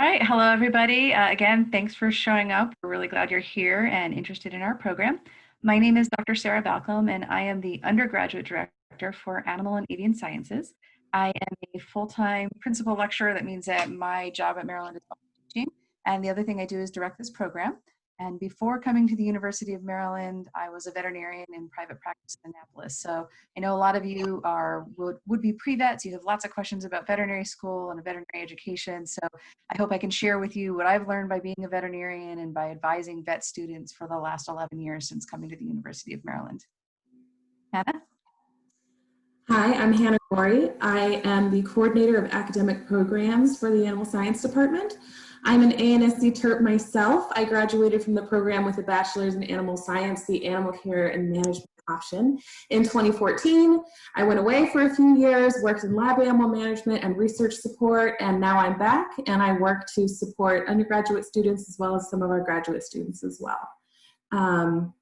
All right, hello everybody. Again, thanks for showing up. We're really glad you're here and interested in our program. My name is Dr. Sarah Balcom, and I am the undergraduate director for Animal and Avian Sciences. I am a full-time principal lecturer. That means that my job at Maryland is teaching, and the other thing I do is direct this program. And before coming to the University of Maryland, I was a veterinarian in private practice in Annapolis. So I know a lot of you would be pre-vets. You have lots of questions about veterinary school and veterinary education. So I hope I can share with you what I've learned by being a veterinarian and by advising vet students for the last 11 years since coming to the University of Maryland. Hannah? Hi, I'm Hannah Gorey. I am the coordinator of academic programs for the Animal Science Department. I'm an ANSC TERP myself. I graduated from the program with a bachelor's in animal science, the animal care and management option in 2014. I went away for a few years, worked in lab animal management and research support, and now I'm back and I work to support undergraduate students as well as some of our graduate students as well.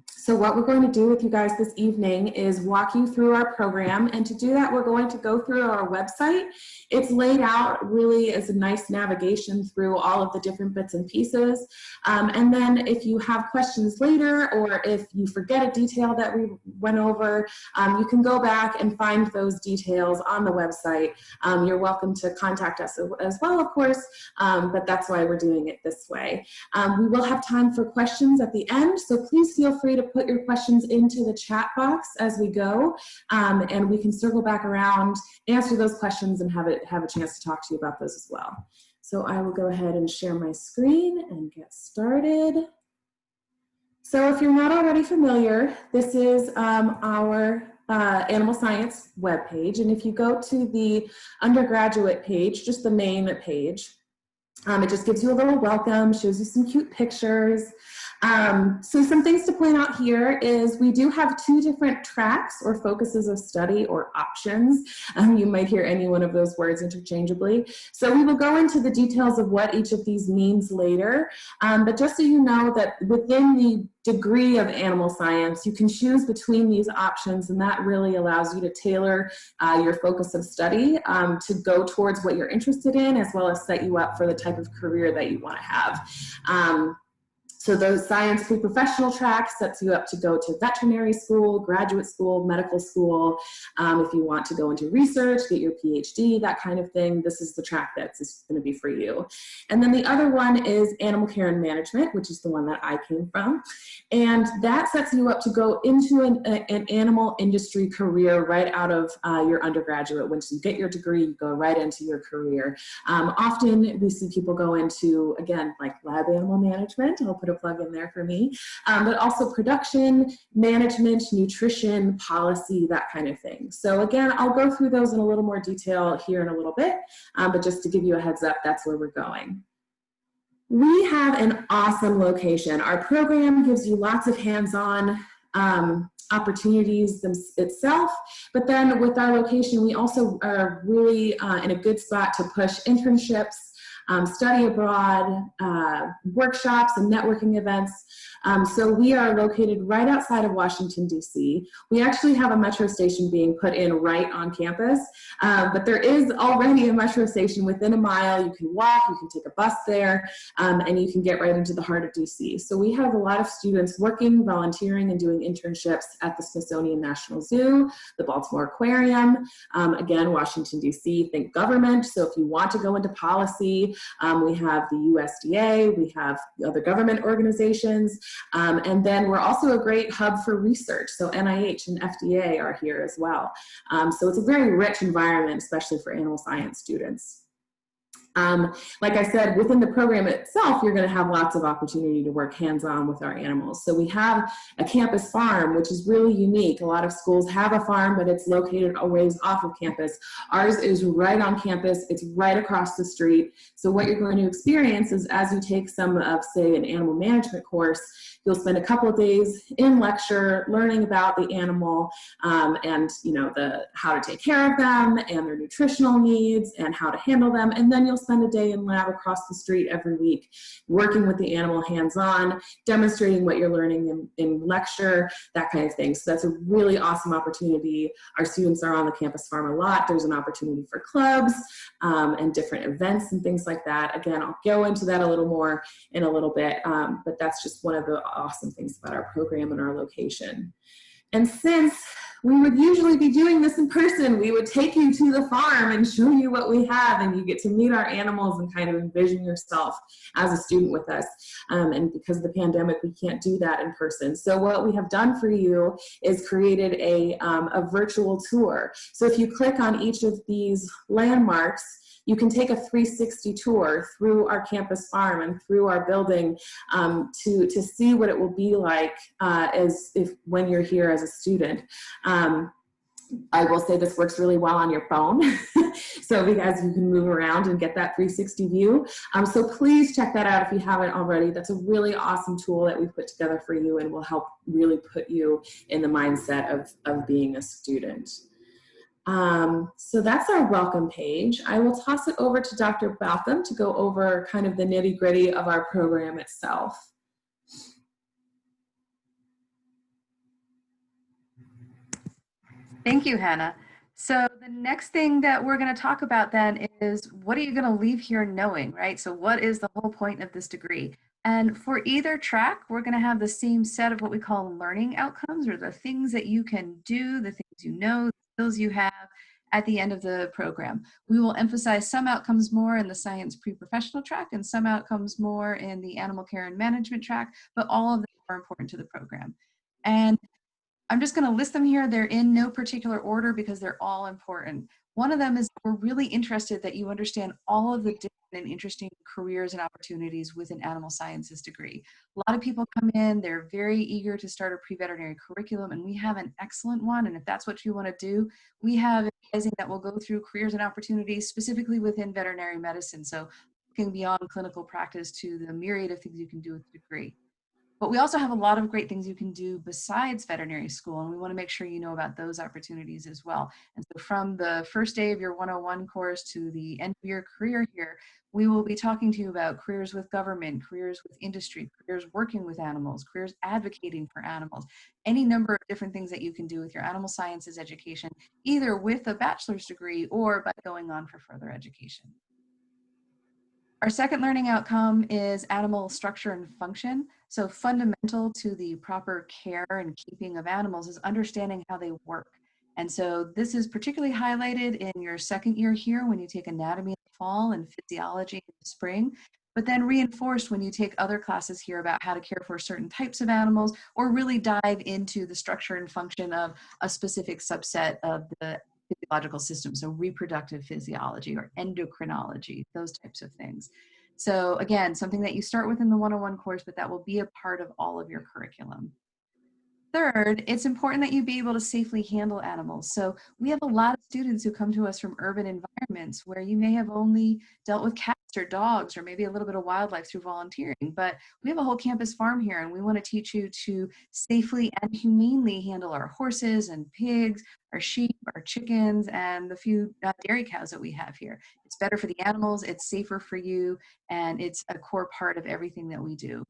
So what we're going to do with you guys this evening is walk you through our program, and to do that we're going to go through our website. It's laid out really as a nice navigation through all of the different bits and pieces, and then if you have questions later or if you forget a detail that we went over, you can go back and find those details on the website. You're welcome to contact us as well, of course, but that's why we're doing it this way. We will have time for questions at the end, so please feel free to put your questions into the chat box as we go, and we can circle back around, answer those questions, and have a chance to talk to you about those as well. So I will go ahead and share my screen and get started. So if you're not already familiar, this is our animal science webpage, and if you go to the undergraduate page, just the main page, it just gives you a little welcome, shows you some cute pictures. So some things to point out here is we do have two different tracks or focuses of study or options. You might hear any one of those words interchangeably. So we will go into the details of what each of these means later. But just so you know that within the degree of animal science, you can choose between these options, and that really allows you to tailor your focus of study to go towards what you're interested in, as well as set you up for the type of career that you want to have. So those science pre-professional tracks sets you up to go to veterinary school, graduate school, medical school. If you want to go into research, get your PhD, that kind of thing, this is the track that's going to be for you. And then the other one is animal care and management, which is the one that I came from. And that sets you up to go into an animal industry career right out of your undergraduate. Once you get your degree, you go right into your career. Often we see people go into, again, like lab animal management. I'll put a plug in there for me, but also production, management, nutrition, policy, that kind of thing. So again, I'll go through those in a little more detail here in a little bit, but just to give you a heads up, that's where we're going. We have an awesome location. Our program gives you lots of hands-on opportunities itself, but then with our location, we also are really in a good spot to push internships, study abroad, workshops, and networking events. So we are located right outside of Washington, D.C. We actually have a metro station being put in right on campus, but there is already a metro station within a mile. You can walk, you can take a bus there, and you can get right into the heart of D.C. So we have a lot of students working, volunteering, and doing internships at the Smithsonian National Zoo, the Baltimore Aquarium, again, Washington, D.C., think government. So if you want to go into policy, we have the USDA, we have other government organizations, and then we're also a great hub for research. So NIH and FDA are here as well. So it's a very rich environment, especially for animal science students. Like I said, within the program itself, you're going to have lots of opportunity to work hands-on with our animals. So we have a campus farm, which is really unique. A lot of schools have a farm, but it's located a ways off of campus. Ours is right on campus. It's right across the street. So what you're going to experience is as you take some of, say, an animal management course, you'll spend a couple of days in lecture learning about the animal and how to take care of them and their nutritional needs and how to handle them. And then you'll spend a day in lab across the street every week, working with the animal hands-on, demonstrating what you're learning in lecture, that kind of thing. So that's a really awesome opportunity. Our students are on the campus farm a lot. There's an opportunity for clubs and different events and things like that. Again, I'll go into that a little more in a little bit, but that's just one of the awesome things about our program and our location. And since we would usually be doing this in person, we would take you to the farm and show you what we have, and you get to meet our animals and kind of envision yourself as a student with us. And because of the pandemic, we can't do that in person. So what we have done for you is created a virtual tour. So if you click on each of these landmarks, you can take a 360 tour through our campus farm and through our building to see what it will be like when you're here as a student. I will say this works really well on your phone, so because you can move around and get that 360 view. So please check that out if you haven't already. That's a really awesome tool that we've put together for you and will help really put you in the mindset of being a student. So that's our welcome page. I will toss it over to Dr. Balcom to go over kind of the nitty-gritty of our program itself. Thank you, Hannah. So the next thing that we're going to talk about then is, what are you going to leave here knowing, right? So what is the whole point of this degree? And for either track, we're going to have the same set of what we call learning outcomes, or the things that you can do, the things you know, the skills you have at the end of the program. We will emphasize some outcomes more in the science pre-professional track and some outcomes more in the animal care and management track, but all of them are important to the program. And I'm just going to list them here. They're in no particular order because they're all important. One of them is, we're really interested that you understand all of the different and interesting careers and opportunities with an animal sciences degree. A lot of people come in, they're very eager to start a pre-veterinary curriculum, and we have an excellent one. And if that's what you want to do, we have advising that will go through careers and opportunities specifically within veterinary medicine. So looking beyond clinical practice to the myriad of things you can do with the degree. But we also have a lot of great things you can do besides veterinary school, and we want to make sure you know about those opportunities as well. And so from the first day of your 101 course to the end of your career here, we will be talking to you about careers with government, careers with industry, careers working with animals, careers advocating for animals, any number of different things that you can do with your animal sciences education, either with a bachelor's degree or by going on for further education. Our second learning outcome is animal structure and function. So fundamental to the proper care and keeping of animals is understanding how they work. And so this is particularly highlighted in your second year here when you take anatomy in the fall and physiology in the spring, but then reinforced when you take other classes here about how to care for certain types of animals, or really dive into the structure and function of a specific subset of the physiological system, so reproductive physiology or endocrinology, those types of things. So again, something that you start with in the 101 course, but that will be a part of all of your curriculum. Third, it's important that you be able to safely handle animals. So we have a lot of students who come to us from urban environments where you may have only dealt with cats or dogs or maybe a little bit of wildlife through volunteering, but we have a whole campus farm here, and we want to teach you to safely and humanely handle our horses and pigs, our sheep, our chickens, and the few dairy cows that we have here. It's better for the animals, it's safer for you, and it's a core part of everything that we do.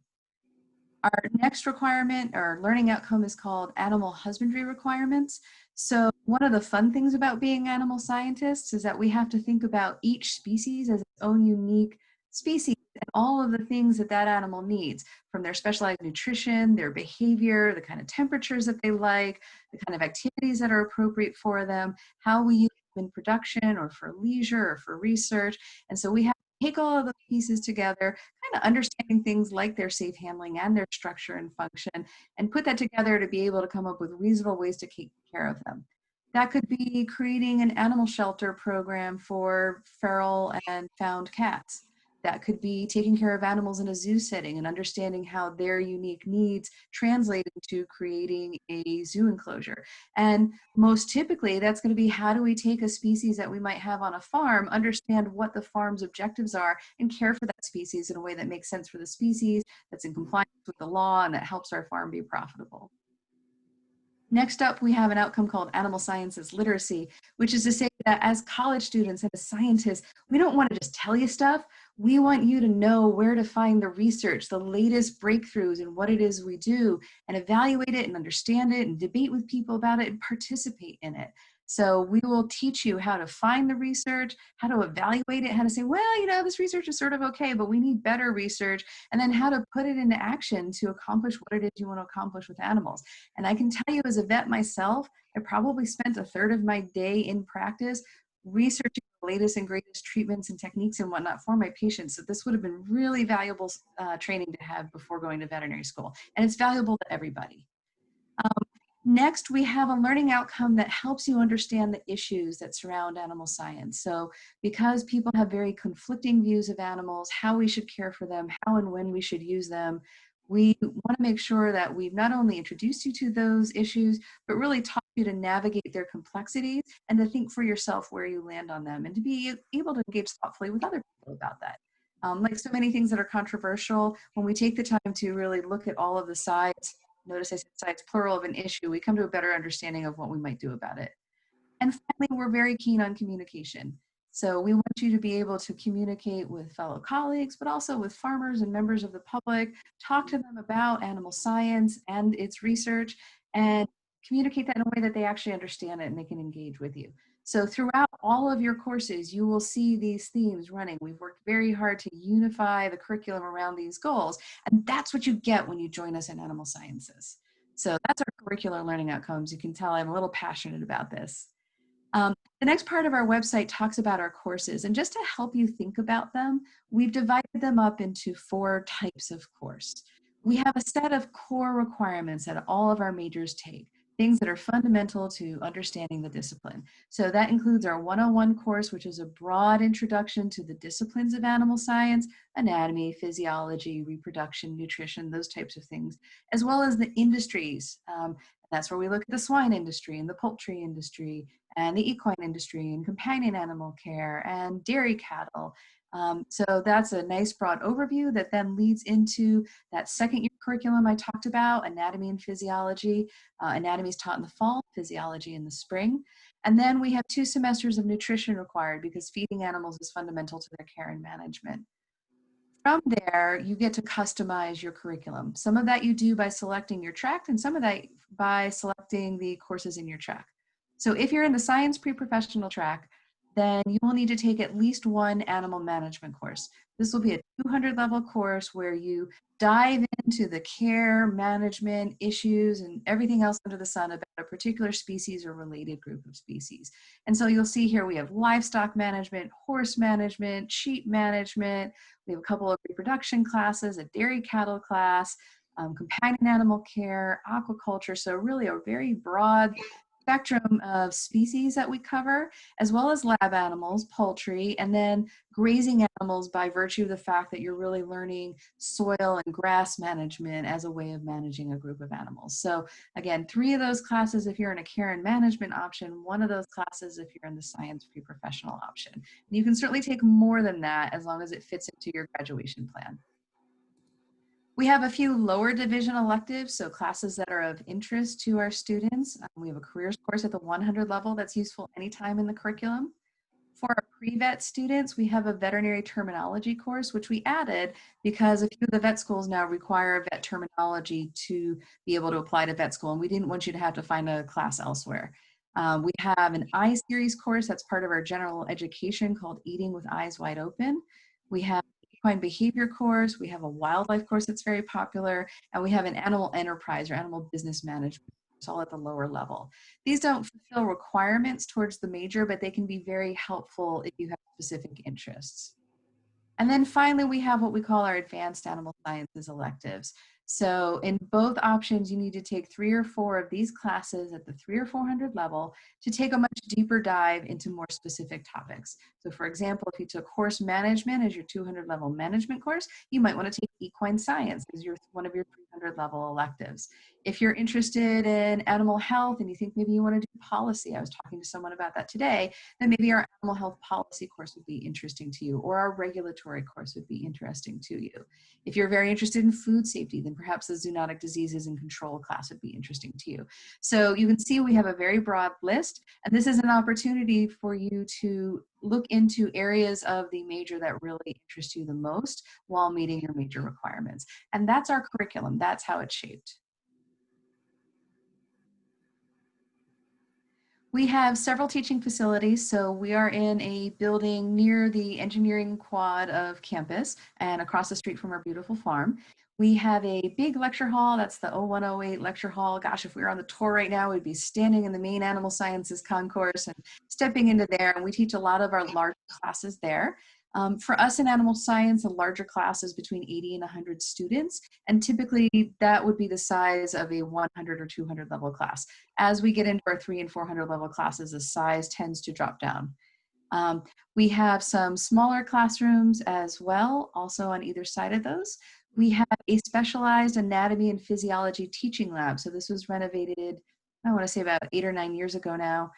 Our next requirement or learning outcome is called animal husbandry requirements. So one of the fun things about being animal scientists is that we have to think about each species as its own unique species and all of the things that that animal needs, from their specialized nutrition, their behavior, the kind of temperatures that they like, the kind of activities that are appropriate for them, how we use them in production or for leisure or for research. And so we have to take all of the pieces together, kind of understanding things like their safe handling and their structure and function, and put that together to be able to come up with reasonable ways to take care of them. That could be creating an animal shelter program for feral and found cats. That could be taking care of animals in a zoo setting and understanding how their unique needs translate into creating a zoo enclosure. And most typically, that's going to be, how do we take a species that we might have on a farm, understand what the farm's objectives are, and care for that species in a way that makes sense for the species, that's in compliance with the law, and that helps our farm be profitable. Next up, we have an outcome called animal sciences literacy, which is to say that as college students and as scientists, we don't want to just tell you stuff. We want you to know where to find the research, the latest breakthroughs in what it is we do, and evaluate it and understand it and debate with people about it and participate in it. So we will teach you how to find the research, how to evaluate it, how to say, well, this research is sort of okay, but we need better research, and then how to put it into action to accomplish what it is you want to accomplish with animals. And I can tell you as a vet myself, I probably spent a third of my day in practice researching the latest and greatest treatments and techniques and whatnot for my patients. So this would have been really valuable training to have before going to veterinary school. And it's valuable to everybody. Next, we have a learning outcome that helps you understand the issues that surround animal science. So because people have very conflicting views of animals, how we should care for them, how and when we should use them, we want to make sure that we've not only introduced you to those issues, but really taught you to navigate their complexities and to think for yourself where you land on them and to be able to engage thoughtfully with other people about that. Like so many things that are controversial, when we take the time to really look at all of the sides, notice I said sides plural of an issue, we come to a better understanding of what we might do about it. And finally, we're very keen on communication. So we want you to be able to communicate with fellow colleagues, but also with farmers and members of the public, talk to them about animal science and its research, and communicate that in a way that they actually understand it and they can engage with you. So throughout all of your courses, you will see these themes running. We've worked very hard to unify the curriculum around these goals, and that's what you get when you join us in animal sciences. So that's our curricular learning outcomes. You can tell I'm a little passionate about this. The next part of our website talks about our courses, and just to help you think about them, we've divided them up into 4 types of course. We have a set of core requirements that all of our majors take, things that are fundamental to understanding the discipline. So that includes our 101 course, which is a broad introduction to the disciplines of animal science, anatomy, physiology, reproduction, nutrition, those types of things, as well as the industries. That's where we look at the swine industry and the poultry industry and the equine industry and companion animal care and dairy cattle. So that's a nice broad overview that then leads into that second year curriculum I talked about, anatomy and physiology. Anatomy is taught in the fall, physiology in the spring. And then we have 2 semesters of nutrition required because feeding animals is fundamental to their care and management. From there, you get to customize your curriculum. Some of that you do by selecting your track and some of that by selecting the courses in your track. So if you're in the science pre-professional track, then you will need to take at least 1 animal management course. This will be a 200 level course where you dive into the care, management, issues, and everything else under the sun about a particular species or related group of species. And so you'll see here we have livestock management, horse management, sheep management. We have a couple of reproduction classes, a dairy cattle class, companion animal care, aquaculture. So really a very broad spectrum of species that we cover, as well as lab animals, poultry, and then grazing animals by virtue of the fact that you're really learning soil and grass management as a way of managing a group of animals. So again, 3 of those classes if you're in a care and management option, 1 of those classes if you're in the science pre-professional option. And you can certainly take more than that as long as it fits into your graduation plan. We have a few lower division electives, so classes that are of interest to our students. We have a careers course at the 100 level that's useful anytime in the curriculum. For our pre-vet students, we have a veterinary terminology course, which we added because a few of the vet schools now require vet terminology to be able to apply to vet school, and we didn't want you to have to find a class elsewhere. We have an I-Series course that's part of our general education called Eating with Eyes Wide Open. We have equine behavior course, we have a wildlife course that's very popular, and we have an animal enterprise or animal business management. It's all at the lower level. These don't fulfill requirements towards the major, but they can be very helpful if you have specific interests. And then finally, we have what we call our advanced animal sciences electives. So in both options, you need to take 3 or 4 of these classes at the 300 or 400 level to take a much deeper dive into more specific topics. So for example, if you took horse management as your 200 level management course, you might want to take equine science as one of your 200 level electives. If you're interested in animal health and you think maybe you want to do policy, I was talking to someone about that today, then maybe our animal health policy course would be interesting to you, or our regulatory course would be interesting to you. If you're very interested in food safety, then perhaps the zoonotic diseases and control class would be interesting to you. So you can see we have a very broad list, and this is an opportunity for you to look into areas of the major that really interest you the most while meeting your major requirements. And that's our curriculum. That's how it's shaped. We have several teaching facilities. So we are in a building near the engineering quad of campus and across the street from our beautiful farm. We have a big lecture hall. That's the 0108 lecture hall. Gosh, if we were on the tour right now, we'd be standing in the main animal sciences concourse and stepping into there. And we teach a lot of our large classes there. For us in animal science, a larger class is between 80 and 100 students, and typically that would be the size of a 100 or 200 level class. As we get into our 300 and 400 level classes, the size tends to drop down. We have some smaller classrooms as well, also on either side of those. We have a specialized anatomy and physiology teaching lab. So this was renovated, I want to say about 8 or 9 years ago now.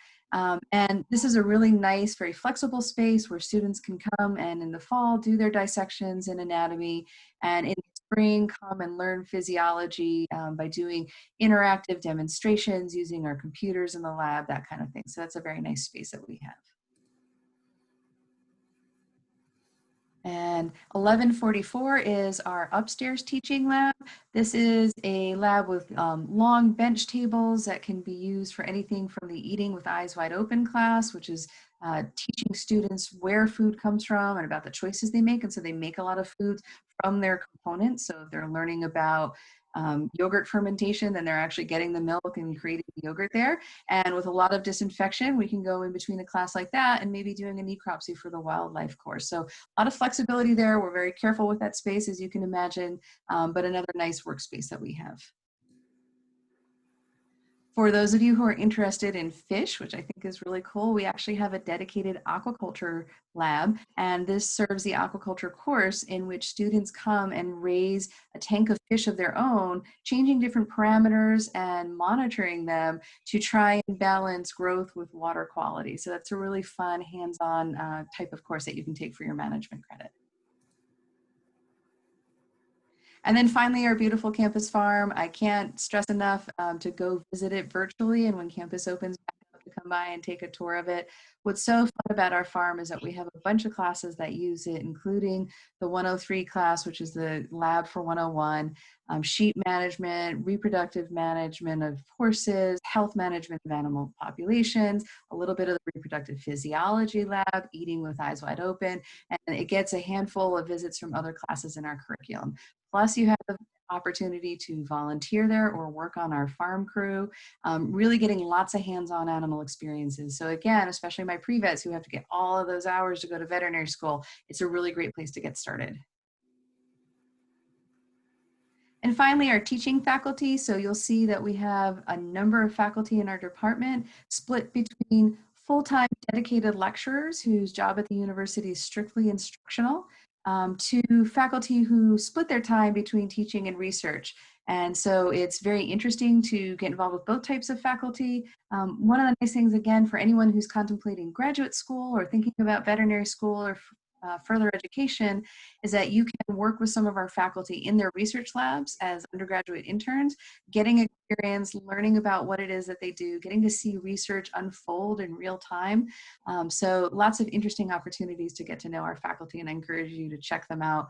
And this is a really nice, very flexible space where students can come and in the fall do their dissections in anatomy, and in the spring come and learn physiology by doing interactive demonstrations using our computers in the lab, that kind of thing. So that's a very nice space that we have. And 1144 is our upstairs teaching lab. This is a lab with long bench tables that can be used for anything from the eating with eyes wide open class, which is teaching students where food comes from and about the choices they make. And so they make a lot of foods from their components. So if they're learning about yogurt fermentation, then they're actually getting the milk and creating the yogurt there. And with a lot of disinfection, we can go in between a class like that and maybe doing a necropsy for the wildlife course. So a lot of flexibility there. We're very careful with that space, as you can imagine, but another nice workspace that we have. For those of you who are interested in fish, which I think is really cool, we actually have a dedicated aquaculture lab, and this serves the aquaculture course in which students come and raise a tank of fish of their own, changing different parameters and monitoring them to try and balance growth with water quality. So that's a really fun, hands-on type of course that you can take for your management credit. And then finally, our beautiful campus farm. I can't stress enough to go visit it virtually, and when campus opens back up, to come by and take a tour of it. What's so fun about our farm is that we have a bunch of classes that use it, including the 103 class, which is the lab for 101, sheep management, reproductive management of horses, health management of animal populations, a little bit of the reproductive physiology lab, eating with eyes wide open, and it gets a handful of visits from other classes in our curriculum. Plus, you have the opportunity to volunteer there or work on our farm crew, really getting lots of hands-on animal experiences. So again, especially my pre-vets who have to get all of those hours to go to veterinary school, it's a really great place to get started. And finally, our teaching faculty. So you'll see that we have a number of faculty in our department split between full-time dedicated lecturers whose job at the university is strictly instructional, to faculty who split their time between teaching and research. And so it's very interesting to get involved with both types of faculty. One of the nice things, again, for anyone who's contemplating graduate school or thinking about veterinary school or further education, is that you can work with some of our faculty in their research labs as undergraduate interns, getting experience, learning about what it is that they do, getting to see research unfold in real time. So lots of interesting opportunities to get to know our faculty, and I encourage you to check them out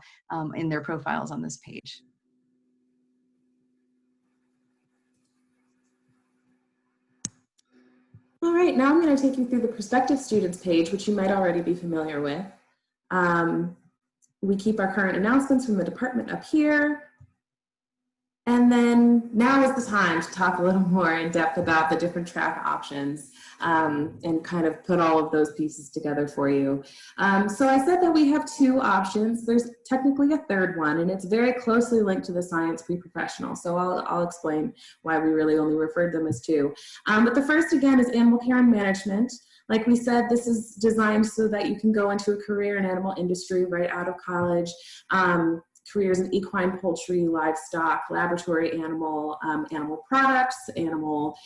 in their profiles on this page. All right, now I'm going to take you through the prospective students page, which you might already be familiar with. We keep our current announcements from the department up here. And then now is the time to talk a little more in depth about the different track options and kind of put all of those pieces together for you. So I said that we have two options. There's technically a third one, and it's very closely linked to the science pre-professional. So I'll explain why we really only referred them as two. But the first, again, is animal care and management. Like we said, this is designed so that you can go into a career in animal industry right out of college. careers in equine, poultry, livestock, laboratory animal, animal products, animal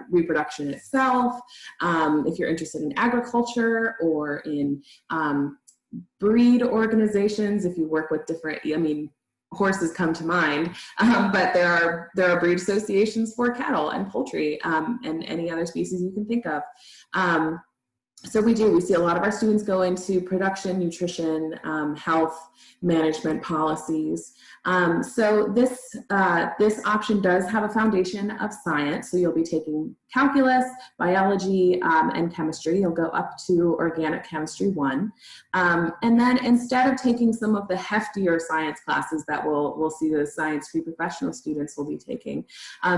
reproduction itself. If you're interested in agriculture or in breed organizations, if you work with different, I mean, horses come to mind, but there are breed associations for cattle and poultry and any other species you can think of. So we see a lot of our students go into production, nutrition, health management policies. So this option does have a foundation of science. So you'll be taking calculus, biology, and chemistry. You'll go up to organic chemistry 1. And then instead of taking some of the heftier science classes that we'll see the science pre-professional students will be taking,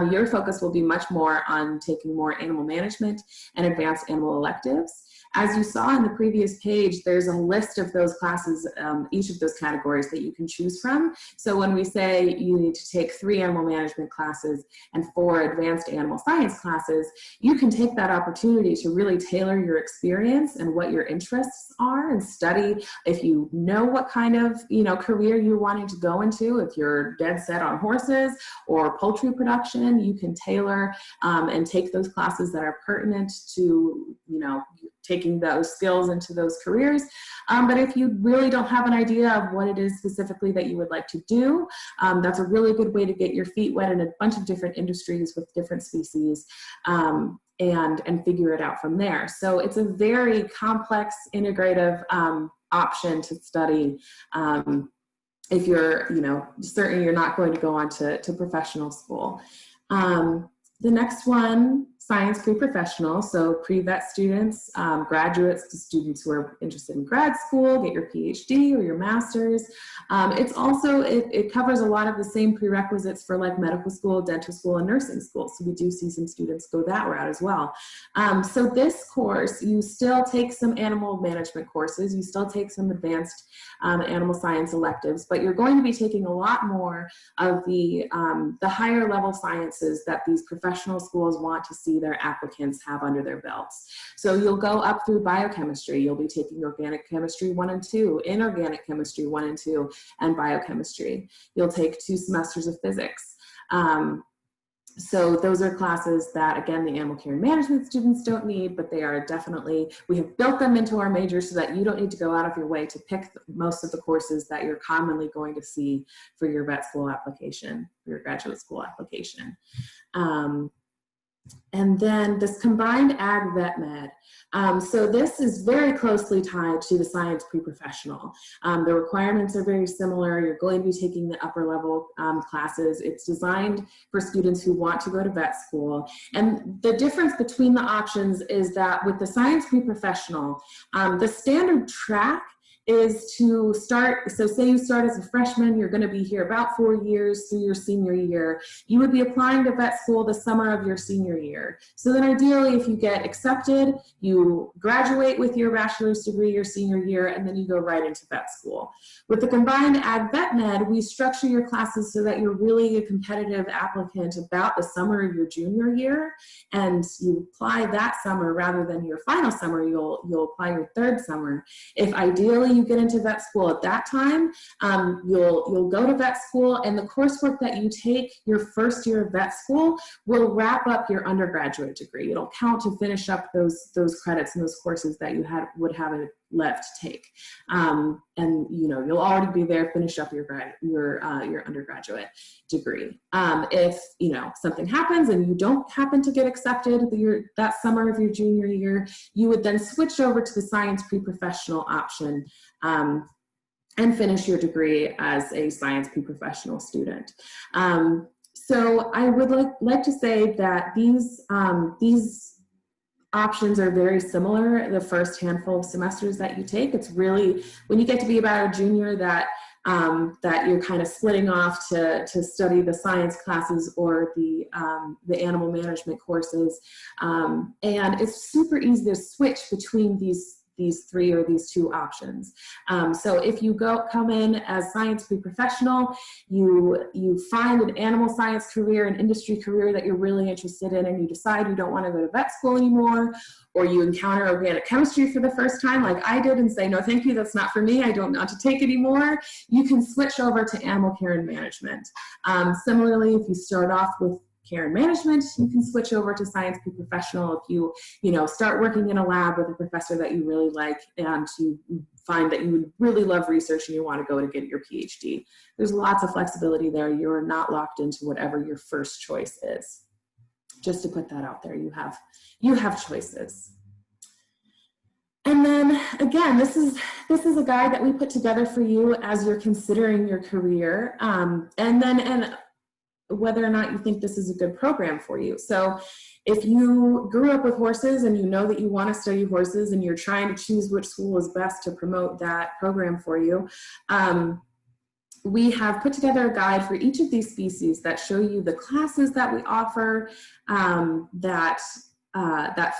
your focus will be much more on taking more animal management and advanced animal electives. As you saw in the previous page, there's a list of those classes, each of those categories that you can choose from. So when we say you need to take 3 animal management classes and 4 advanced animal science classes, you can take that opportunity to really tailor your experience and what your interests are and study. If you know what kind of career you're wanting to go into, if you're dead set on horses or poultry production, you can tailor and take those classes that are pertinent to taking those skills into those careers. But if you really don't have an idea of what it is specifically that you would like to do, that's a really good way to get your feet wet in a bunch of different industries with different species and figure it out from there. So it's a very complex, integrative option to study if you're certain you're not going to go on to professional school. The next one, science pre-professional, so pre-vet students, graduates, students who are interested in grad school, get your PhD or your master's. It covers a lot of the same prerequisites for like medical school, dental school, and nursing school. So we do see some students go that route as well. So this course, you still take some animal management courses, you still take some advanced animal science electives, but you're going to be taking a lot more of the higher level sciences that these professional schools want to see their applicants have under their belts. So you'll go up through biochemistry. You'll be taking organic chemistry 1 and 2, inorganic chemistry 1 and 2, and biochemistry. You'll take 2 semesters of physics. So those are classes that, again, the animal care and management students don't need, but they are definitely, we have built them into our major so that you don't need to go out of your way to pick most of the courses that you're commonly going to see for your vet school application, for your graduate school application. And then this combined ag vet med. So this is very closely tied to the science pre-professional. The requirements are very similar. You're going to be taking the upper level classes. It's designed for students who want to go to vet school. And the difference between the options is that with the science pre-professional, the standard track is to start, so say you start as a freshman, you're going to be here about 4 years through your senior year. You would be applying to vet school the summer of your senior year. So then ideally, if you get accepted, you graduate with your bachelor's degree your senior year, and then you go right into vet school. With the combined ag vet med, we structure your classes so that you're really a competitive applicant about the summer of your junior year, and you apply that summer rather than your final summer. You'll apply your 3rd summer. If ideally you get into vet school at that time, you'll go to vet school, and the coursework that you take your first year of vet school will wrap up your undergraduate degree. It'll count to finish up those credits and those courses that you would have it left to take. And you'll already be there, finish up your undergraduate degree. If something happens and you don't happen to get accepted that summer of your junior year, you would then switch over to the science pre-professional option and finish your degree as a science pre-professional student. So I would like to say that these options are very similar the first handful of semesters that you take. It's really when you get to be about a junior that you're kind of splitting off to study the science classes or the animal management courses. And it's super easy to switch between these these three or these two options. So if you come in as science pre-professional, you find an animal science career, an industry career that you're really interested in, and you decide you don't want to go to vet school anymore, or you encounter organic chemistry for the first time like I did and say, no, thank you, that's not for me, I don't want to take anymore, you can switch over to animal care and management. Similarly, if you start off with care and management, you can switch over to science pre-professional if you start working in a lab with a professor that you really like and you find that you would really love research and you want to go to get your PhD. There's lots of flexibility there. You're not locked into whatever your first choice is. Just to put that out there, you have choices. And then again, this is a guide that we put together for you as you're considering your career, and whether or not you think this is a good program for you. So if you grew up with horses and you know that you want to study horses and you're trying to choose which school is best to promote that program for you, we have put together a guide for each of these species that show you the classes that we offer that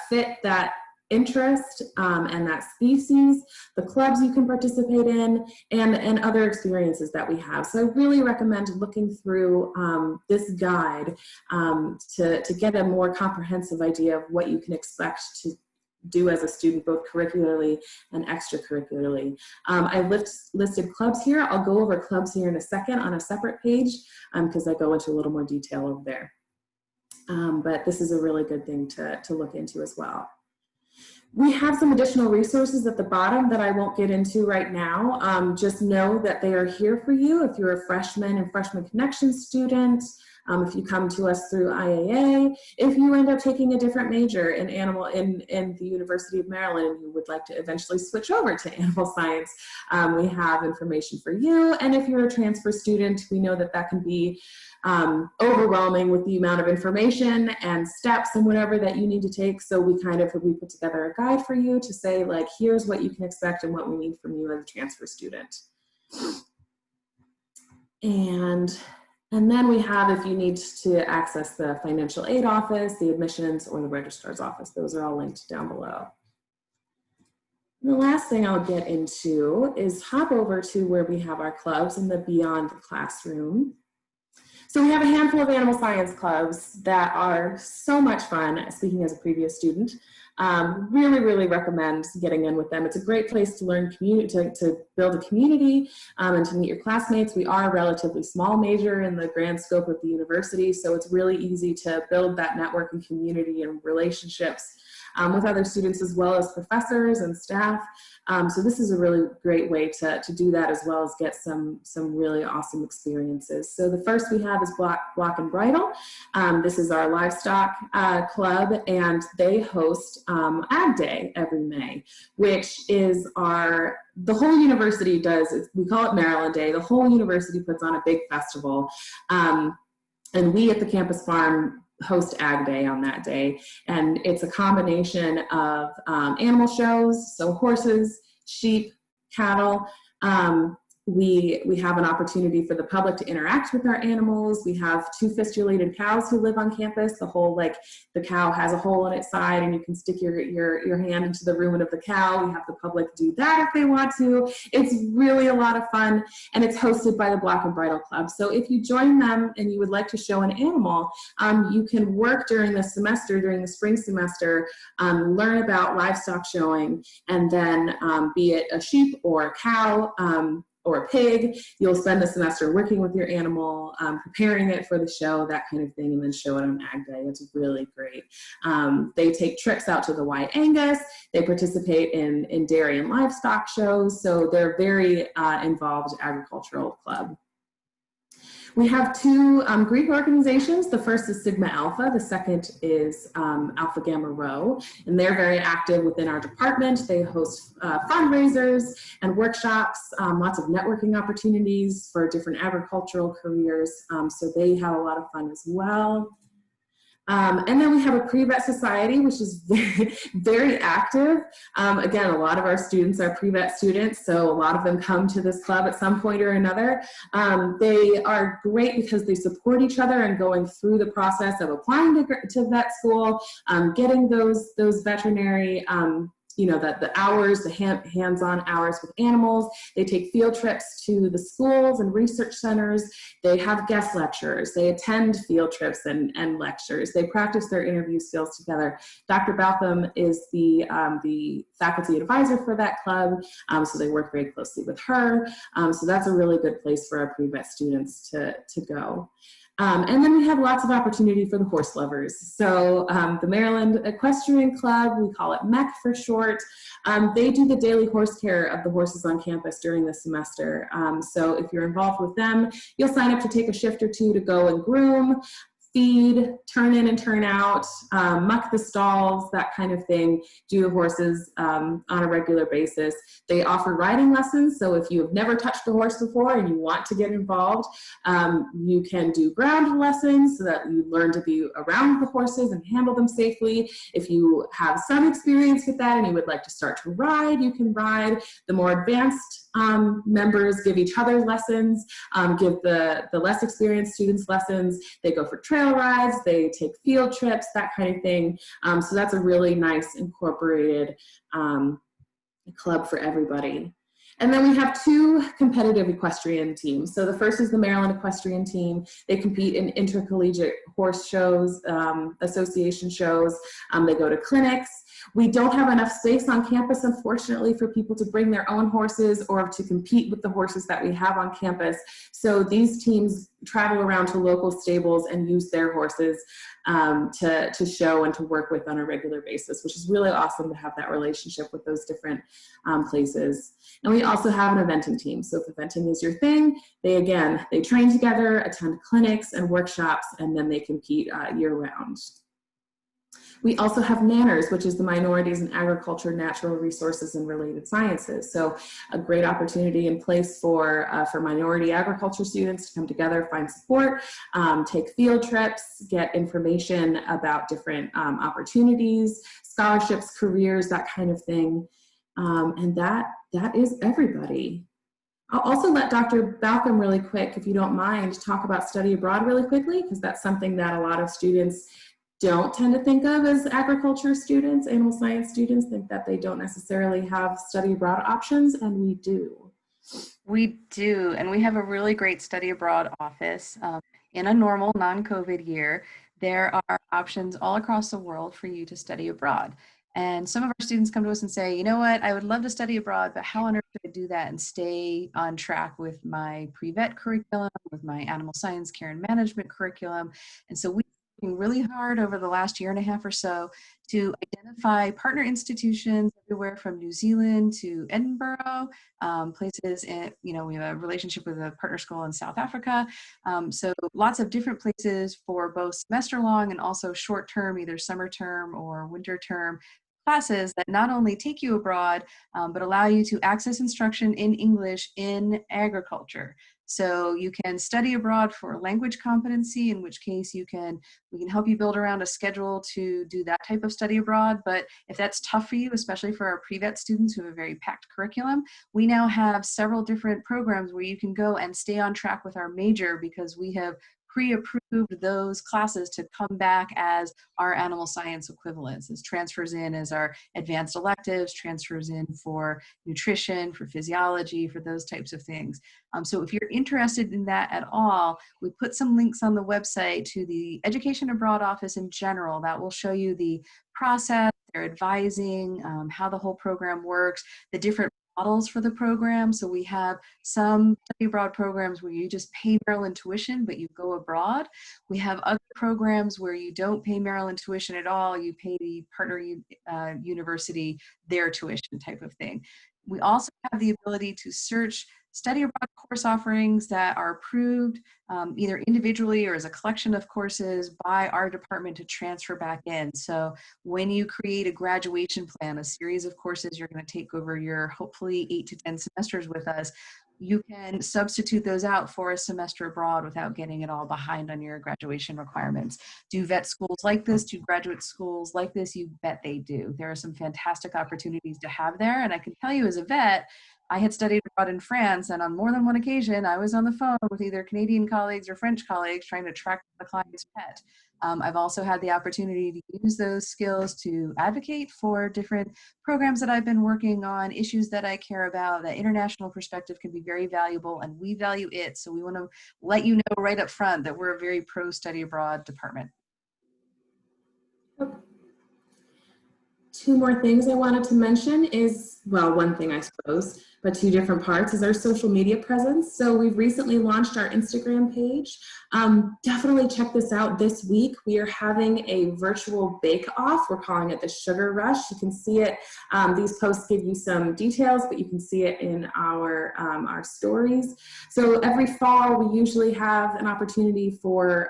fit that interest and that species, the clubs you can participate in, and other experiences that we have. So I really recommend looking through this guide to get a more comprehensive idea of what you can expect to do as a student, both curricularly and extracurricularly. I listed clubs here. I'll go over clubs here in a second on a separate page because I go into a little more detail over there. But this is a really good thing to look into as well. We have some additional resources at the bottom that I won't get into right now. Just know that they are here for you if you're a freshman and freshman connection student, if you come to us through IAA, if you end up taking a different major in in the University of Maryland and you would like to eventually switch over to animal science, we have information for you. And if you're a transfer student, we know that that can be overwhelming with the amount of information and steps and whatever that you need to take. So we put together a guide for you to say, like, here's what you can expect and what we need from you as a transfer student. And then we have, if you need to access the financial aid office, the admissions, or the registrar's office, those are all linked down below. And the last thing I'll get into is hop over to where we have our clubs in the Beyond the Classroom. So we have a handful of animal science clubs that are so much fun, speaking as a previous student. Really, really recommend getting in with them. It's a great place to learn to build a community and to meet your classmates. We are a relatively small major in the grand scope of the university, so it's really easy to build that network and community and relationships with other students as well as professors and staff. So this is a really great way to do that, as well as get some really awesome experiences. So the first we have is Block and Bridle. This is our livestock club, and they host Ag Day every May, which is the whole university does. We call it Maryland Day. The whole university puts on a big festival, and we at the campus farm host Ag Day on that day, and it's a combination of animal shows, so horses, sheep, cattle. We have an opportunity for the public to interact with our animals. We have 2 fistulated cows who live on campus. The cow has a hole in its side and you can stick your hand into the rumen of the cow. We have the public do that if they want to. It's really a lot of fun, and it's hosted by the Block and Bridle Club. So if you join them and you would like to show an animal, you can work during the semester, during the spring semester, learn about livestock showing, and then be it a sheep or a cow, or a pig, you'll spend the semester working with your animal, preparing it for the show, that kind of thing, and then show it on Ag Day. It's really great. They take trips out to the White Angus. They participate in dairy and livestock shows, so they're a very involved agricultural club. We have 2 Greek organizations. The first is Sigma Alpha. The second is Alpha Gamma Rho, and they're very active within our department. They host fundraisers and workshops, lots of networking opportunities for different agricultural careers, so they have a lot of fun as well. And then we have a PreVet Society, which is very, very active. Again, a lot of our students are PreVet students, so a lot of them come to this club at some point or another. They are great because they support each other and going through the process of applying to vet school, getting those veterinary the hours, the hands-on hours with animals. They take field trips to the schools and research centers. They have guest lecturers. They attend field trips and lectures. They practice their interview skills together. Dr. Balcom is the faculty advisor for that club, so they work very closely with her. So that's a really good place for our pre-vet students to go. And then we have lots of opportunity for the horse lovers. So the Maryland Equestrian Club, we call it MEC for short, they do the daily horse care of the horses on campus during the semester. So if you're involved with them, you'll sign up to take a shift or two to go and groom, feed, turn in and turn out, muck the stalls, that kind of thing, do the horses on a regular basis. They offer riding lessons, so if you have never touched a horse before and you want to get involved, you can do ground lessons so that you learn to be around the horses and handle them safely. If you have some experience with that and you would like to start to ride, you can ride. The more advanced members give each other lessons, give the less experienced students lessons. They go for trail rides, they take field trips, that kind of thing. So that's a really nice incorporated club for everybody. And then we have two competitive equestrian teams. So the first is the Maryland Equestrian Team. They compete in intercollegiate horse shows, association shows. They go to clinics. We don't have enough space on campus, unfortunately, for people to bring their own horses or to compete with the horses that we have on campus. So these teams travel around to local stables and use their horses to show and to work with on a regular basis, which is really awesome to have that relationship with those different places. And we also have an eventing team. So if eventing is your thing, they train together, attend clinics and workshops, and then they compete year-round. We also have MANNERS, which is the Minorities in Agriculture, Natural Resources, and Related Sciences. So a great opportunity in place for minority agriculture students to come together, find support, take field trips, get information about different opportunities, scholarships, careers, that kind of thing. And that is everybody. I'll also let Dr. Balcom really quick, if you don't mind, talk about study abroad really quickly, because that's something that a lot of students don't tend to think of as agriculture students, animal science students, think that they don't necessarily have study abroad options, and we do. We do, and we have a really great study abroad office. In a normal non-COVID year, there are options all across the world for you to study abroad. And some of our students come to us and say, you know what, I would love to study abroad, but how on earth do I do that and stay on track with my pre-vet curriculum, with my animal science care and management curriculum? And so we've been working really hard over the last year and a half or so to identify partner institutions everywhere from New Zealand to Edinburgh, places in, we have a relationship with a partner school in South Africa. So lots of different places for both semester long and also short term, either summer term or winter term classes that not only take you abroad, but allow you to access instruction in English in agriculture. So you can study abroad for language competency, in which case we can help you build around a schedule to do that type of study abroad. But if that's tough for you, especially for our pre-vet students who have a very packed curriculum, we now have several different programs where you can go and stay on track with our major, because we have pre-approved those classes to come back as our animal science equivalents, as transfers in as our advanced electives, transfers in for nutrition, for physiology, for those types of things. So if you're interested in that at all, we put some links on the website to the Education Abroad office in general that will show you the process, their advising, how the whole program works, the different models for the program. So we have some study abroad programs where you just pay Maryland tuition, but you go abroad. We have other programs where you don't pay Maryland tuition at all. You pay the partner university their tuition type of thing. We also have the ability to search study abroad course offerings that are approved either individually or as a collection of courses by our department to transfer back in. So when you create a graduation plan, a series of courses you're going to take over your hopefully 8 to 10 semesters with us, you can substitute those out for a semester abroad without getting it all behind on your graduation requirements. Do vet schools like this? Do graduate schools like this? You bet they do. There are some fantastic opportunities to have there. And I can tell you as a vet, I had studied abroad in France, and on more than one occasion, I was on the phone with either Canadian colleagues or French colleagues trying to track the client's pet. I've also had the opportunity to use those skills to advocate for different programs that I've been working on, issues that I care about. That international perspective can be very valuable, and we value it. So we want to let you know right up front that we're a very pro study abroad department. Two more things I wanted to mention is, well, one thing I suppose, but two different parts is our social media presence. So we've recently launched our Instagram page. Definitely check this out this week. We are having a virtual bake-off. We're calling it the Sugar Rush. You can see it. These posts give you some details, but you can see it in our stories. So every fall, we usually have an opportunity for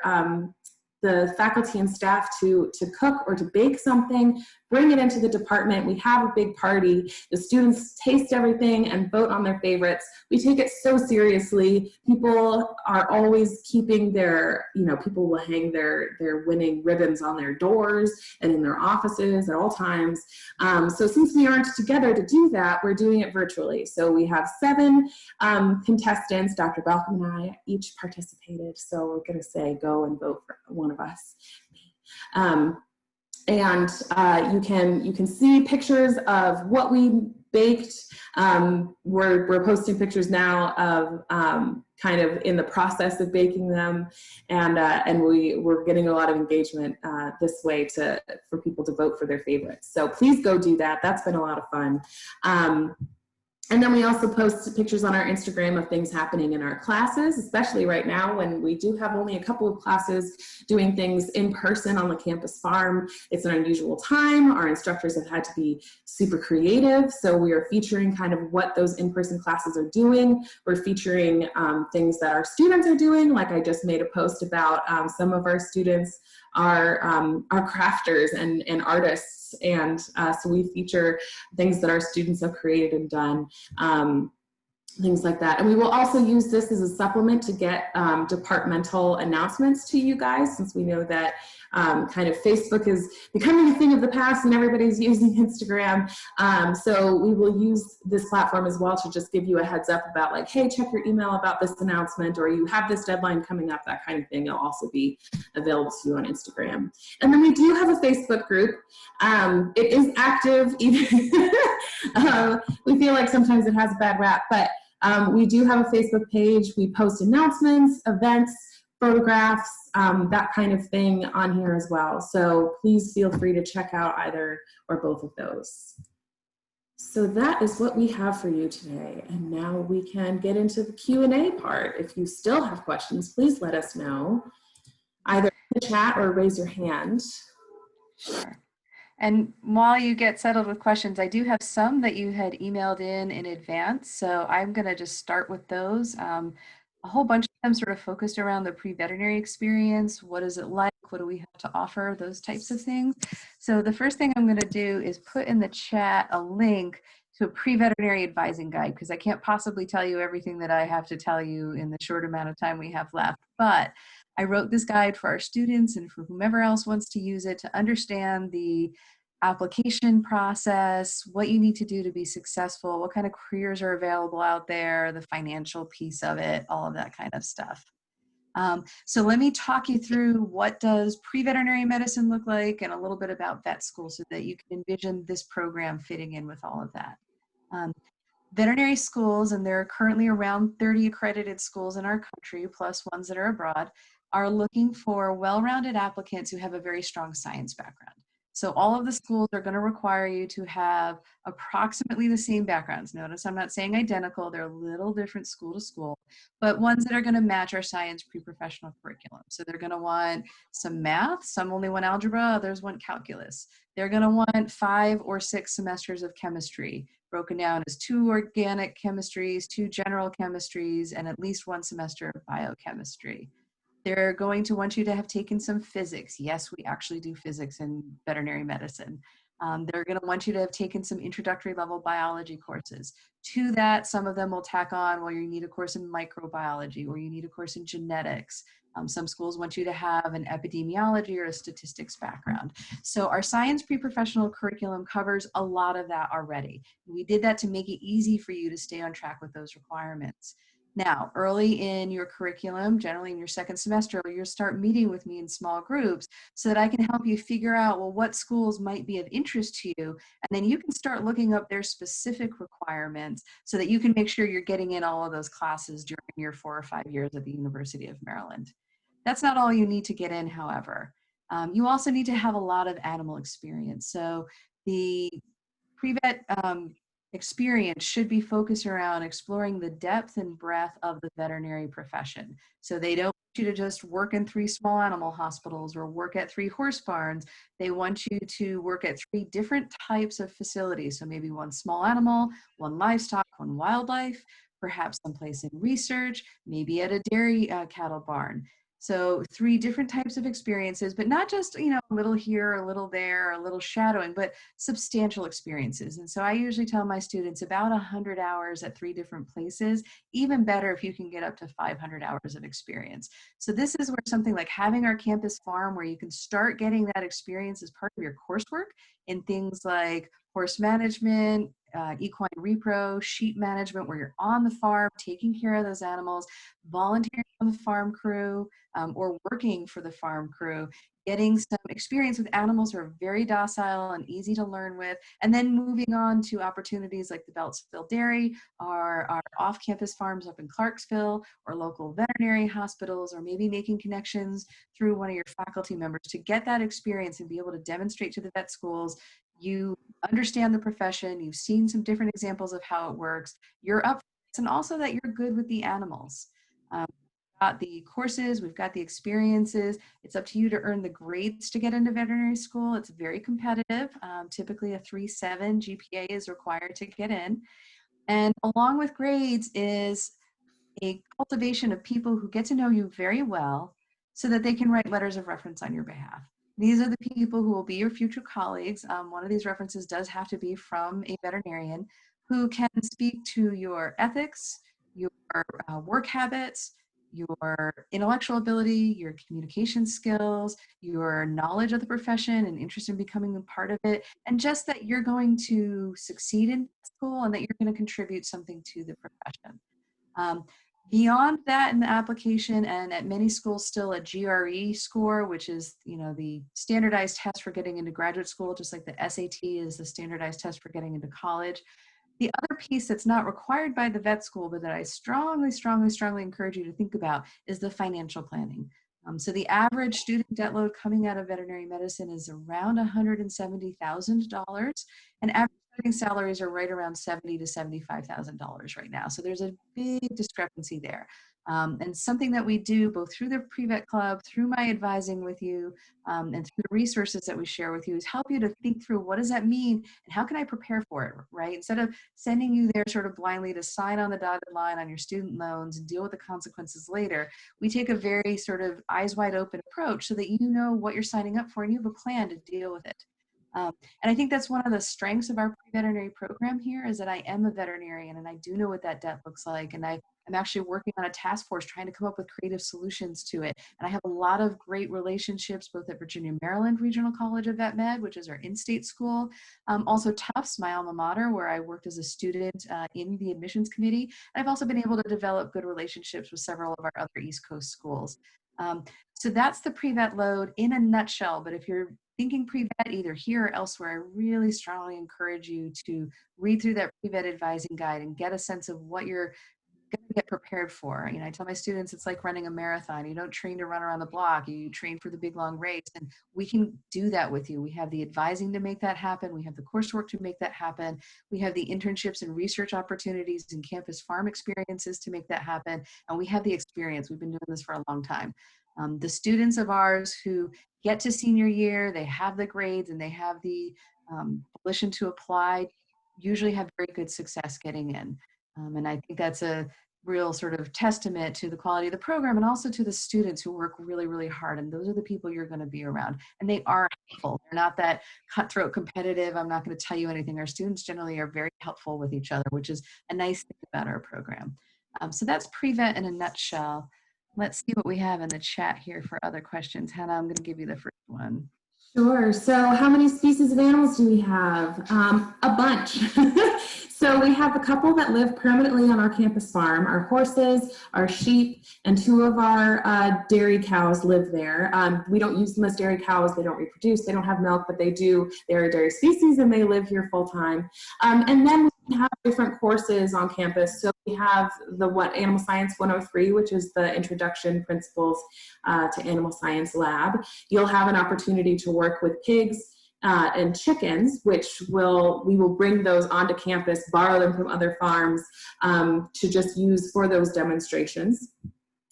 the faculty and staff to cook or to bake something, bring it into the department. We have a big party. The students taste everything and vote on their favorites. We take it so seriously. People are always keeping their, people will hang their winning ribbons on their doors and in their offices at all times. So since we aren't together to do that, we're doing it virtually. So we have 7 contestants. Dr. Balcom and I each participated. So we're going to say, go and vote for one of us. And you can see pictures of what we baked. We're posting pictures now of kind of in the process of baking them, and we're getting a lot of engagement this way for people to vote for their favorites. So please go do that. That's been a lot of fun. And then we also post pictures on our Instagram of things happening in our classes, especially right now when we do have only a couple of classes doing things in person on the campus farm. It's an unusual time. Our instructors have had to be super creative. So we are featuring kind of what those in-person classes are doing. We're featuring things that our students are doing. Like I just made a post about some of our students are crafters and artists. And so we feature things that our students have created and done, things like that. And we will also use this as a supplement to get departmental announcements to you guys, since we know that kind of Facebook is becoming a thing of the past and everybody's using Instagram. So we will use this platform as well to just give you a heads up about like, hey, check your email about this announcement, or you have this deadline coming up, that kind of thing. It'll also be available to you on Instagram. And then we do have a Facebook group. It is active, even we feel like sometimes it has a bad rap, but we do have a Facebook page. We post announcements, events, photographs, that kind of thing on here as well. So please feel free to check out either or both of those. So that is what we have for you today. And now we can get into the Q&A part. If you still have questions, please let us know, either in the chat or raise your hand. Sure. And while you get settled with questions, I do have some that you had emailed in advance. So I'm going to just start with those. A whole bunch of them sort of focused around the pre-veterinary experience. What is it like? What do we have to offer? Those types of things. So the first thing I'm going to do is put in the chat a link to a pre-veterinary advising guide, because I can't possibly tell you everything that I have to tell you in the short amount of time we have left. But I wrote this guide for our students and for whomever else wants to use it to understand the application process, what you need to do to be successful, what kind of careers are available out there, the financial piece of it, all of that kind of stuff. So let me talk you through what does pre-veterinary medicine look like and a little bit about vet school so that you can envision this program fitting in with all of that. Veterinary schools, and there are currently around 30 accredited schools in our country, plus ones that are abroad, are looking for well-rounded applicants who have a very strong science background. So all of the schools are going to require you to have approximately the same backgrounds. Notice I'm not saying identical, they're a little different school to school, but ones that are going to match our science pre-professional curriculum. So they're going to want some math, some only want algebra, others want calculus. They're going to want 5 or 6 semesters of chemistry, broken down as 2 organic chemistries, 2 general chemistries, and at least 1 semester of biochemistry. They're going to want you to have taken some physics. Yes, we actually do physics in veterinary medicine. They're going to want you to have taken some introductory level biology courses. To that, some of them will tack on, well, you need a course in microbiology, or you need a course in genetics. Some schools want you to have an epidemiology or a statistics background. So our science pre-professional curriculum covers a lot of that already. We did that to make it easy for you to stay on track with those requirements. Now, early in your curriculum, generally in your second semester, you'll start meeting with me in small groups so that I can help you figure out, well, what schools might be of interest to you. And then you can start looking up their specific requirements so that you can make sure you're getting in all of those classes during your 4 or 5 years at the University of Maryland. That's not all you need to get in, however. You also need to have a lot of animal experience. So the PreVet experience should be focused around exploring the depth and breadth of the veterinary profession. So they don't want you to just work in 3 small animal hospitals or work at 3 horse barns. They want you to work at 3 different types of facilities. So maybe 1 small animal, 1 livestock, 1 wildlife, perhaps someplace in research, maybe at a dairy cattle barn. So 3 different types of experiences, but not just, a little here, a little there, a little shadowing, but substantial experiences. And so I usually tell my students about 100 hours at 3 different places, even better if you can get up to 500 hours of experience. So this is where something like having our campus farm, where you can start getting that experience as part of your coursework in things like horse management, equine repro, sheep management, where you're on the farm, taking care of those animals, volunteering on the farm crew, or working for the farm crew, getting some experience with animals who are very docile and easy to learn with, and then moving on to opportunities like the Beltsville Dairy, our off-campus farms up in Clarksville, or local veterinary hospitals, or maybe making connections through one of your faculty members to get that experience and be able to demonstrate to the vet schools you understand the profession, you've seen some different examples of how it works, you're up for this, and also that you're good with the animals. We've got the courses, we've got the experiences. It's up to you to earn the grades to get into veterinary school. It's very competitive. Typically a 3.7 GPA is required to get in. And along with grades is a cultivation of people who get to know you very well so that they can write letters of reference on your behalf. These are the people who will be your future colleagues. One of these references does have to be from a veterinarian who can speak to your ethics, your work habits, your intellectual ability, your communication skills, your knowledge of the profession and interest in becoming a part of it, and just that you're going to succeed in school and that you're going to contribute something to the profession. Um, Beyond that in the application, and at many schools still a GRE score, which is the standardized test for getting into graduate school, just like the SAT is the standardized test for getting into college. The other piece that's not required by the vet school, but that I strongly, strongly, strongly encourage you to think about is the financial planning. So the average student debt load coming out of veterinary medicine is around $170,000, and average starting salaries are right around $70,000 to $75,000 right now. So there's a big discrepancy there. And something that we do both through the PreVet Club, through my advising with you, and through the resources that we share with you is help you to think through, what does that mean and how can I prepare for it, right? Instead of sending you there sort of blindly to sign on the dotted line on your student loans and deal with the consequences later, we take a very sort of eyes wide open approach so that you know what you're signing up for and you have a plan to deal with it. And I think that's one of the strengths of our pre-veterinary program here is that I am a veterinarian and I do know what that debt looks like. And I'm actually working on a task force trying to come up with creative solutions to it. And I have a lot of great relationships both at Virginia Maryland Regional College of Vet Med, which is our in-state school, also Tufts, my alma mater, where I worked as a student in the admissions committee. And I've also been able to develop good relationships with several of our other East Coast schools. So that's the pre-vet load in a nutshell. But if you're thinking pre-vet either here or elsewhere, I really strongly encourage you to read through that pre-vet advising guide and get a sense of what you're going to get prepared for. I tell my students it's like running a marathon. You don't train to run around the block, you train for the big long race, and we can do that with you. We have the advising to make that happen. We have the coursework to make that happen. We have the internships and research opportunities and campus farm experiences to make that happen. And we have the experience. We've been doing this for a long time. The students of ours who get to senior year, they have the grades and they have the volition to apply, usually have very good success getting in. And I think that's a real sort of testament to the quality of the program and also to the students who work really, really hard. And those are the people you're going to be around. And they are helpful. They're not that cutthroat competitive. I'm not going to tell you anything. Our students generally are very helpful with each other, which is a nice thing about our program. So that's PreVet in a nutshell. Let's see what we have in the chat here for other questions. Hannah, I'm going to give you the first one. Sure. So how many species of animals do we have? A bunch. So we have a couple that live permanently on our campus farm. Our horses, our sheep, and two of our dairy cows live there. We don't use them as dairy cows. They don't reproduce. They don't have milk, but they do. They're a dairy species, and they live here full time. And then we have different courses on campus. So we have the Animal Science 103, which is the Introduction Principles to Animal Science Lab. You'll have an opportunity to work with pigs and chickens, which we will bring those onto campus, borrow them from other farms to just use for those demonstrations.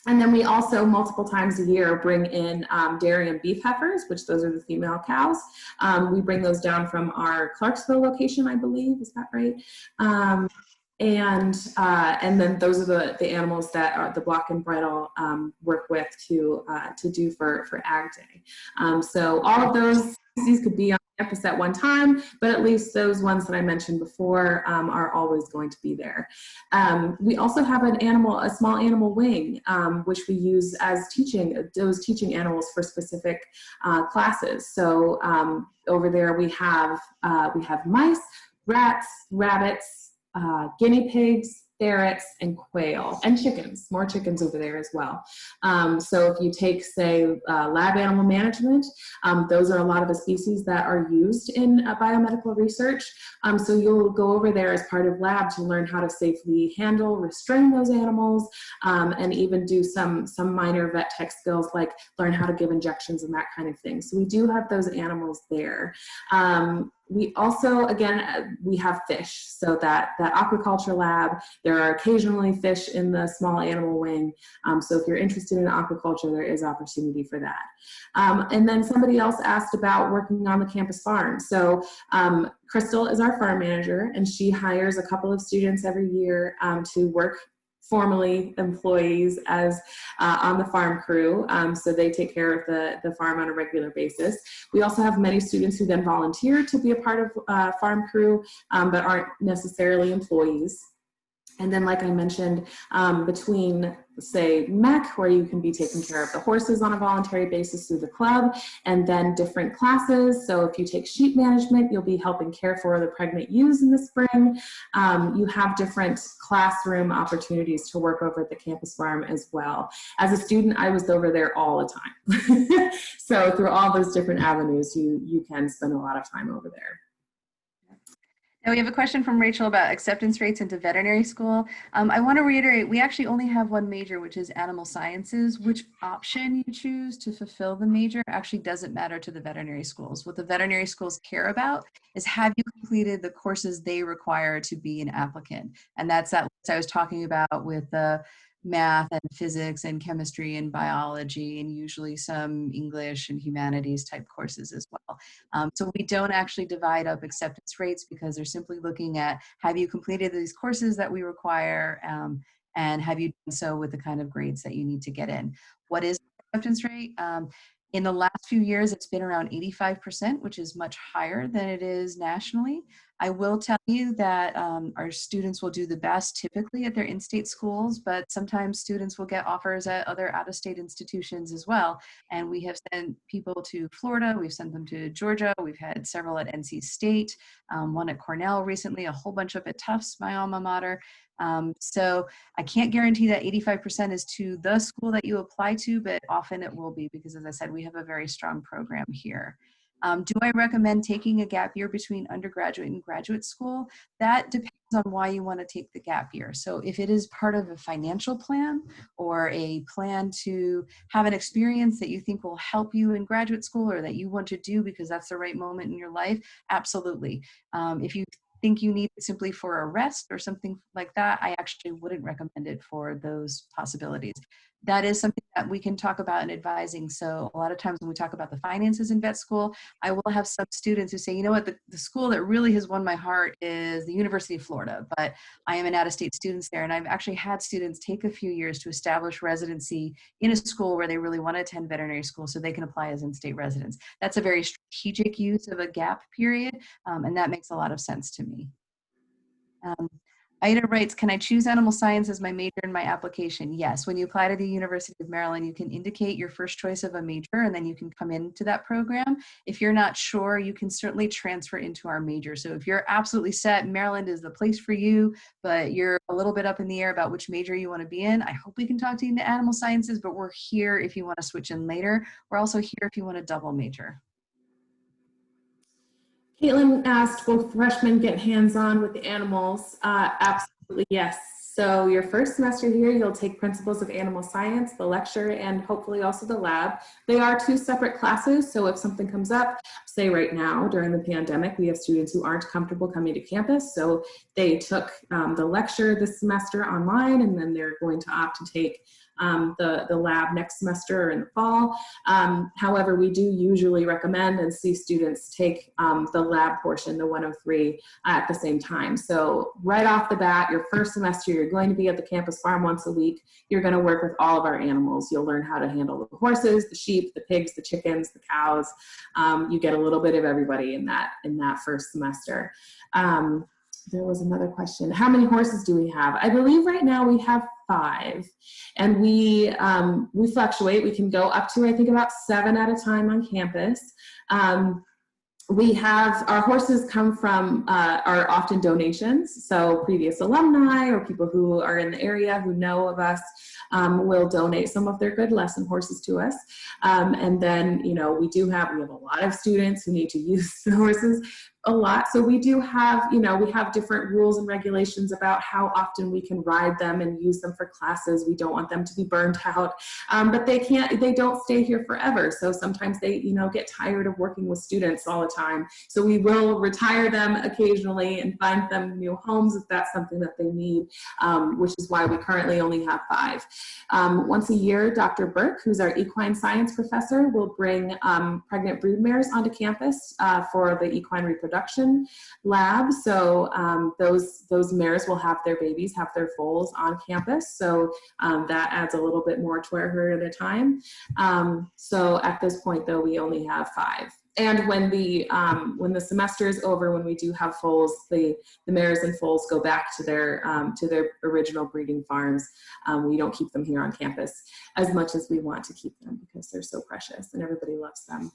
And then we also, multiple times a year, bring in dairy and beef heifers, which those are the female cows. We bring those down from our Clarksville location, I believe. Is that right? And then those are the animals that are the block and bridle work with to do for Ag Day. So all of those species could be on campus at one time, but at least those ones that I mentioned before are always going to be there. We also have a small animal wing, which we use as those teaching animals for specific classes. So over there we have mice, rats, rabbits, guinea pigs, ferrets, and quail, and chickens, more chickens over there as well. So if you take, say, lab animal management, those are a lot of the species that are used in biomedical research. So you'll go over there as part of lab to learn how to safely handle, restrain those animals, and even do some minor vet tech skills like learn how to give injections and that kind of thing. So we do have those animals there. We also, again, we have fish. So that aquaculture lab, there are occasionally fish in the small animal wing. So if you're interested in aquaculture, there is opportunity for that. And then somebody else asked about working on the campus farm. So Crystal is our farm manager, and she hires a couple of students every year to work formally employees as on the farm crew, so they take care of the farm on a regular basis. We also have many students who then volunteer to be a part of farm crew, but aren't necessarily employees. And then, like I mentioned, between, say, MEC, where you can be taking care of the horses on a voluntary basis through the club, and then different classes. So if you take sheep management, you'll be helping care for the pregnant ewes in the spring. You have different classroom opportunities to work over at the campus farm as well. As a student, I was over there all the time. So through all those different avenues, you can spend a lot of time over there. Now we have a question from Rachel about acceptance rates into veterinary school. I want to reiterate, we actually only have one major, which is animal sciences. Which option you choose to fulfill the major actually doesn't matter to the veterinary schools. What the veterinary schools care about is, have you completed the courses they require to be an applicant? And that's that list I was talking about with the math and physics and chemistry and biology, and usually some English and humanities type courses as well. So we don't actually divide up acceptance rates, because they're simply looking at, have you completed these courses that we require, and have you done so with the kind of grades that you need to get in. What is the acceptance rate? In the last few years, it's been around 85%, which is much higher than it is nationally. I will tell you that our students will do the best typically at their in-state schools, but sometimes students will get offers at other out-of-state institutions as well. And we have sent people to Florida, we've sent them to Georgia, we've had several at NC State, one at Cornell recently, a whole bunch up at Tufts, my alma mater. So I can't guarantee that 85% is to the school that you apply to, but often it will be, because as I said, we have a very strong program here. Do I recommend taking a gap year between undergraduate and graduate school? That depends on why you want to take the gap year. So if it is part of a financial plan or a plan to have an experience that you think will help you in graduate school, or that you want to do because that's the right moment in your life, absolutely. If you think you need it simply for a rest or something like that, I actually wouldn't recommend it for those possibilities. That is something that we can talk about in advising. So a lot of times when we talk about the finances in vet school, I will have some students who say, you know what, the school that really has won my heart is the University of Florida, but I am an out-of-state student there. And I've actually had students take a few years to establish residency in a school where they really want to attend veterinary school so they can apply as in-state residents. That's a very strategic use of a gap period, and that makes a lot of sense to me. Ida writes, can I choose animal science as my major in my application? Yes. When you apply to the University of Maryland, you can indicate your first choice of a major and then you can come into that program. If you're not sure, you can certainly transfer into our major. So if you're absolutely set, Maryland is the place for you, but you're a little bit up in the air about which major you want to be in, I hope we can talk to you into animal sciences, but we're here if you want to switch in later. We're also here if you want to double major. Caitlin asked, will freshmen get hands-on with the animals? Absolutely, yes. So your first semester here, you'll take Principles of Animal Science, the lecture, and hopefully also the lab. They are two separate classes, so if something comes up, say right now during the pandemic, we have students who aren't comfortable coming to campus, so they took the lecture this semester online, and then they're going to opt to take the lab next semester or in the fall. However, we do usually recommend and see students take the lab portion, the 103, at the same time. So right off the bat, your first semester, you're going to be at the campus farm once a week. You're going to work with all of our animals. You'll learn how to handle the horses, the sheep, the pigs, the chickens, the cows. You get a little bit of everybody in that first semester. There was another question. How many horses do we have? I believe right now we have 5, and we fluctuate. We can go up to, I think, about 7 at a time on campus. We have, our horses come from, are often donations. So previous alumni or people who are in the area who know of us will donate some of their good lesson horses to us. And then, you know, we have a lot of students who need to use the horses a lot. So we do have, you know, we have different rules and regulations about how often we can ride them and use them for classes. We don't want them to be burnt out, but they don't stay here forever. So sometimes they, you know, get tired of working with students all the time. So we will retire them occasionally and find them new homes if that's something that they need, which is why we currently only have 5. Once a year, Dr. Burke, who's our equine science professor, will bring pregnant broodmares onto campus for the equine reproduction lab. So those mares will have their babies, have their foals on campus. So that adds a little bit more to our herd at a time. So at this point, though, we only have 5. And when the semester is over, when we do have foals, the mares and foals go back to their original breeding farms. We don't keep them here on campus as much as we want to keep them because they're so precious and everybody loves them.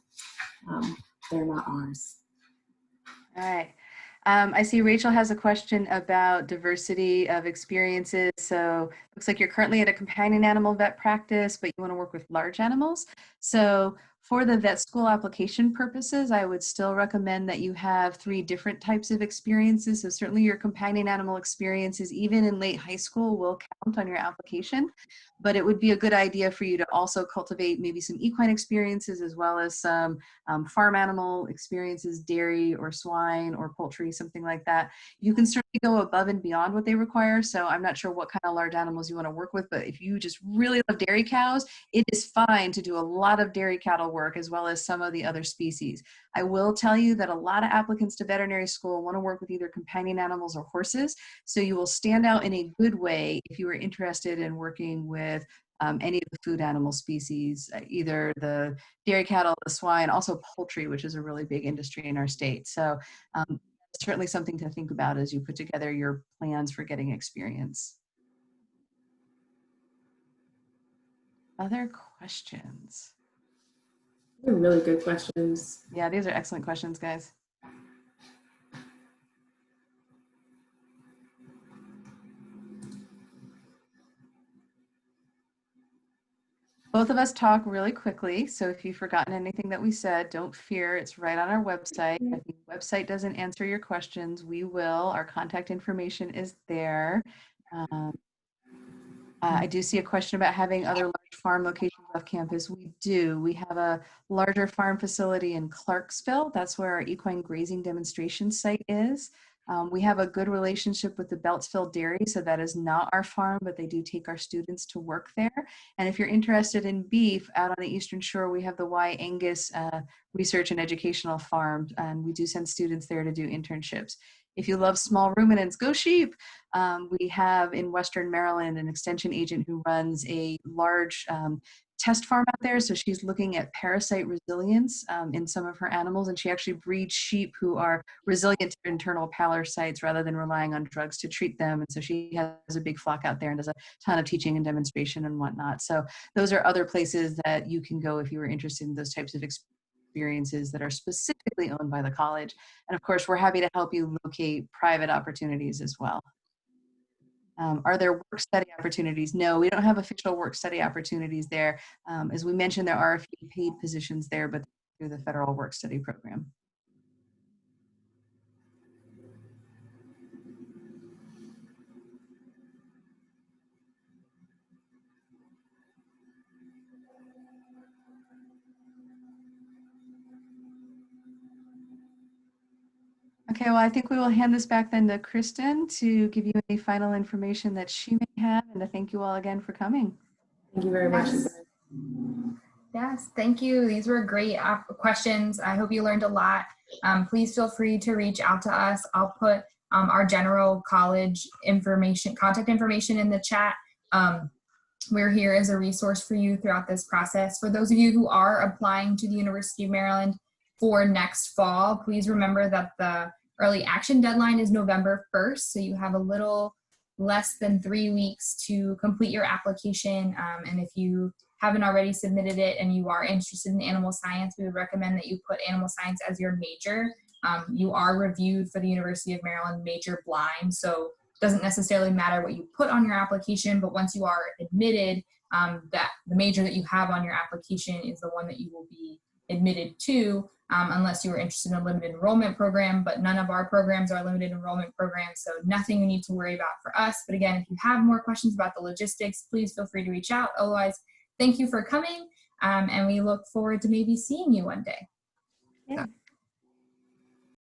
They're not ours. All right. I see Rachel has a question about diversity of experiences. So looks like you're currently at a companion animal vet practice, but you want to work with large animals. So for the vet school application purposes, I would still recommend that you have 3 different types of experiences. So certainly your companion animal experiences, even in late high school, will count on your application. But it would be a good idea for you to also cultivate maybe some equine experiences as well as some farm animal experiences, dairy or swine or poultry, something like that. You can certainly go above and beyond what they require. So I'm not sure what kind of large animals you want to work with, but if you just really love dairy cows, it is fine to do a lot of dairy cattle work as well as some of the other species. I will tell you that a lot of applicants to veterinary school want to work with either companion animals or horses. So you will stand out in a good way if you are interested in working with any of the food animal species, either the dairy cattle, the swine, also poultry, which is a really big industry in our state. So certainly something to think about as you put together your plans for getting experience. Other questions? They're really good questions. Yeah, these are excellent questions, guys. Both of us talk really quickly, so if you've forgotten anything that we said, don't fear. It's right on our website. If the website doesn't answer your questions, we will. Our contact information is there. I do see a question about having other large farm locations off campus. We do. We have a larger farm facility in Clarksville. That's where our equine grazing demonstration site is. We have a good relationship with the Beltsville Dairy, so that is not our farm, but they do take our students to work there. And if you're interested in beef, out on the Eastern Shore, we have the Y Angus Research and Educational Farm, and we do send students there to do internships. If you love small ruminants, go sheep. We have in Western Maryland an extension agent who runs a large test farm out there. So she's looking at parasite resilience in some of her animals, and she actually breeds sheep who are resilient to internal parasites rather than relying on drugs to treat them. And so she has a big flock out there and does a ton of teaching and demonstration and whatnot. So those are other places that you can go if you were interested in those types of experiences that are specifically owned by the college. And of course, we're happy to help you locate private opportunities as well. Are there work study opportunities? No, we don't have official work study opportunities there. As we mentioned, there are a few paid positions there, but through the federal work study program. Okay, well, I think we will hand this back then to Kristen to give you any final information that she may have, and to thank you all again for coming. Thank you very much. Yes, thank you. These were great questions. I hope you learned a lot. Please feel free to reach out to us. I'll put our general college information, contact information in the chat. We're here as a resource for you throughout this process. For those of you who are applying to the University of Maryland for next fall, please remember that the early action deadline is November 1st. So you have a little less than 3 weeks to complete your application. And if you haven't already submitted it and you are interested in animal science, we would recommend that you put animal science as your major. You are reviewed for the University of Maryland major blind, so it doesn't necessarily matter what you put on your application, but once you are admitted, that the major that you have on your application is the one that you will be admitted to, unless you are interested in a limited enrollment program, but none of our programs are limited enrollment programs, so nothing you need to worry about for us. But again, if you have more questions about the logistics, please feel free to reach out. Otherwise, thank you for coming, and we look forward to maybe seeing you one day. Yeah. So.